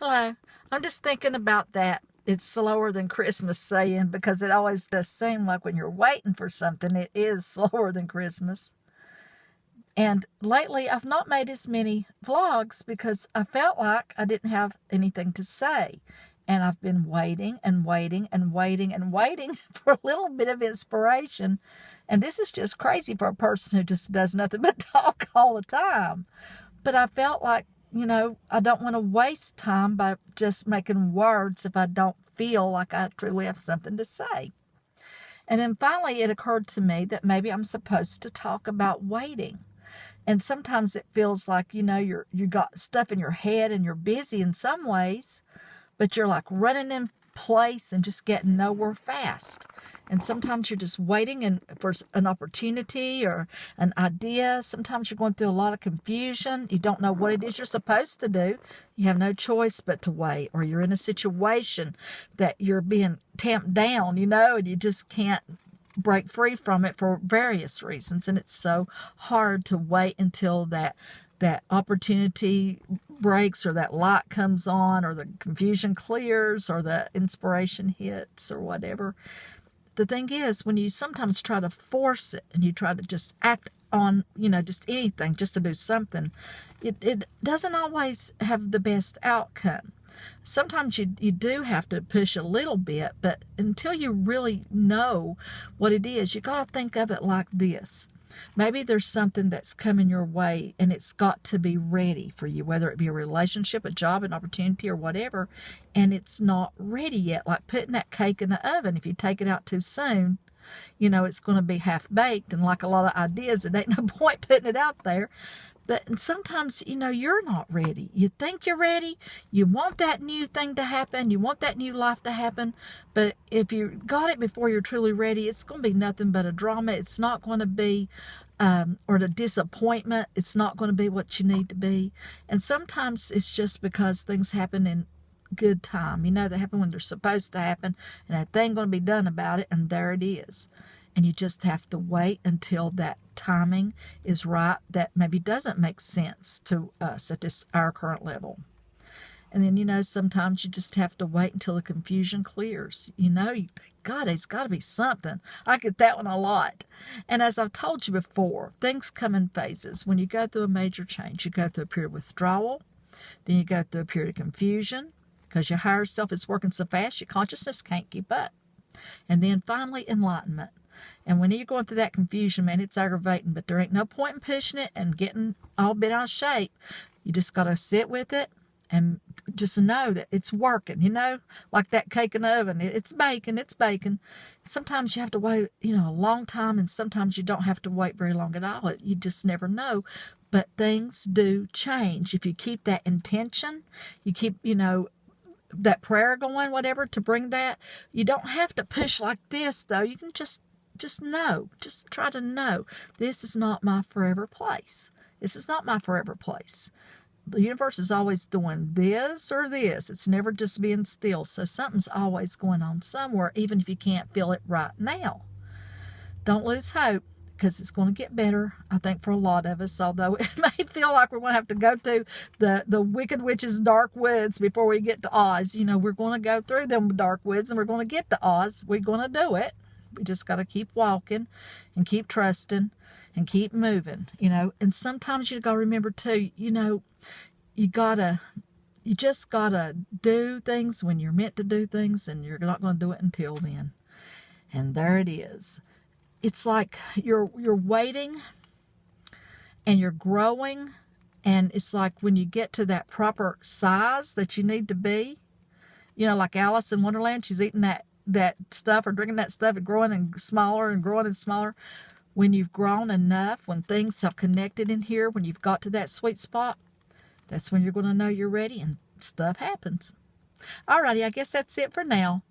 Hello. I'm just thinking about that. It's slower than Christmas saying because it always does seem like when you're waiting for something, it is slower than Christmas. And lately, I've not made as many vlogs because I felt like I didn't have anything to say. And I've been waiting and waiting and waiting and waiting for a little bit of inspiration. And this is just crazy for a person who just does nothing but talk all the time. But I felt like, I don't want to waste time by just making words if I don't feel like I truly have something to say. And then finally, it occurred to me that maybe I'm supposed to talk about waiting. And sometimes it feels like, you got stuff in your head and you're busy in some ways, but you're like running in place and just getting nowhere fast. And sometimes you're just waiting for an opportunity or an idea. Sometimes you're going through a lot of confusion. You don't know what it is you're supposed to do. You have no choice but to wait. Or you're in a situation that you're being tamped down, and you just can't break free from it for various reasons. And it's so hard to wait until that opportunity breaks or that light comes on or the confusion clears or the inspiration hits or whatever. The thing is, when you sometimes try to force it and you try to just act on, just anything, just to do something, it doesn't always have the best outcome. Sometimes you do have to push a little bit, but until you really know what it is, you got to think of it like this. Maybe there's something that's coming your way and it's got to be ready for you, whether it be a relationship, a job, an opportunity, or whatever, and it's not ready yet. Like putting that cake in the oven. If you take it out too soon, it's going to be half-baked, and like a lot of ideas, it ain't no point putting it out there. But sometimes, you're not ready. You think you're ready. You want that new thing to happen. You want that new life to happen. But if you got it before you're truly ready, it's going to be nothing but a drama. It's not going to be, or a disappointment. It's not going to be what you need to be. And sometimes it's just because things happen in good time. They happen when they're supposed to happen, and a thing going to be done about it, and there it is. And you just have to wait until that timing is right that maybe doesn't make sense to us at our current level. And then, sometimes you just have to wait until the confusion clears. You think, God, it's got to be something. I get that one a lot. And as I've told you before, things come in phases. When you go through a major change, you go through a period of withdrawal, then you go through a period of confusion because your higher self is working so fast, your consciousness can't keep up. And then finally, enlightenment. And when you're going through that confusion, man, it's aggravating, but there ain't no point in pushing it and getting all bent out of shape. You just got to sit with it and just know that it's working, like that cake in the oven. It's baking, it's baking. Sometimes you have to wait, a long time, and sometimes you don't have to wait very long at all. You just never know. But things do change. If you keep that intention, you keep, that prayer going, whatever, to bring that. You don't have to push like this, though. You can just know. Just try to know. This is not my forever place. This is not my forever place. The universe is always doing this or this. It's never just being still. So something's always going on somewhere, even if you can't feel it right now. Don't lose hope, because it's going to get better, I think, for a lot of us, although it may feel like we're going to have to go through the Wicked Witch's dark woods before we get to Oz. We're going to go through them dark woods and we're going to get to Oz. We're going to do it. We just got to keep walking and keep trusting and keep moving, And sometimes you got to remember, too, you just got to do things when you're meant to do things, and you're not going to do it until then. And there it is. It's like you're waiting and you're growing, and it's like when you get to that proper size that you need to be, like Alice in Wonderland, she's eating that stuff or drinking that stuff and growing and smaller and growing and smaller. When you've grown enough, when things have connected in here, when you've got to that sweet spot, that's when you're going to know you're ready and stuff happens. Alrighty, I guess that's it for now.